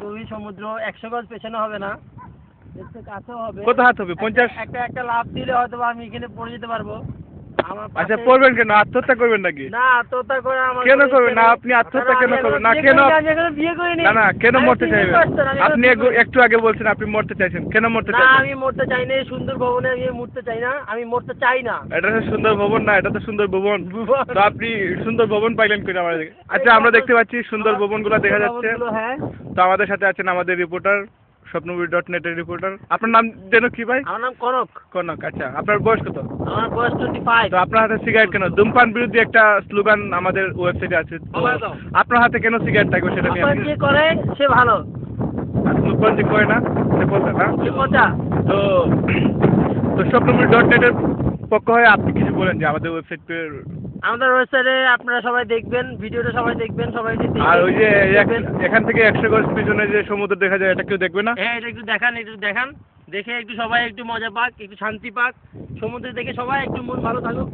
গভীর সমুদ্র, 100 গজ পেছনে হবে না, একটু কাছেও হবে। কত হাত হবে? 50? একটা লাফ দিলে হয়তো আমি এখানে পড়ে যেতে পারবো। আচ্ছা, পড়বেন কেন? আত্মহত্যা করবেন নাকি? না, আত্মহত্যা করে আমার কেন করবেন না? আপনি আত্মহত্যা কেন করবেন না? কেন? বিয়ে করিনি। না, কেন মরতে চাইবেন? আপনি একটু আগে বলছেন আপনি মরতে চাইছেন, কেন মরতে না, চাইছেন? আমি মরতে চাই না, সুন্দর ভবনে আমি মরতে চাই না, আমি মরতে চাই না। এটা তো সুন্দর ভবন না, এটা তো সুন্দর ভবন। তো আপনি সুন্দর ভবন পাইলেন কিনা আমাদের? আচ্ছা, আমরা দেখতে পাচ্ছি সুন্দর ভবনগুলো দেখা যাচ্ছে। হ্যাঁ। তো আমাদের সাথে আছেন আমাদের রিপোর্টার, স্বপ্নবীর.net এর রিপোর্টার। আপনার নাম যেন কি ভাই? আমার নাম কনক। কনক। আচ্ছা, আপনার বয়স কত? আমার বয়স 25। তো আপনার হাতে সিগারেট কেন? ধূমপান বিরোধী একটা স্লোগান আমাদের ওয়েবসাইটে আছে। তো আপনার হাতে কেন সিগারেট থাকবে সেটা নিয়ে যে করে সে ভালো, ধূমপান যে করে না সে বলতে না। সে পচা। তো স্বপ্নবীর.net এর পক্ষ হয়ে আপনি কিছু বলেন যে আমাদের ওয়েবসাইটের। আমাদের ওয়েবসাইটে আপনারা সবাই দেখবেন, ভিডিওটা সবাই দেখবেন, সবাই আর ওই যে এখান থেকে 100 গজ পিছনে যে সমুদ্র দেখা যায়, এটা কেউ দেখবে না? হ্যাঁ, এটা একটু দেখান, দেখে একটু সবাই একটু মজা পাক, একটু শান্তি পাক, সমুদ্র দেখে সবাই একটু মন ভালো থাকুক।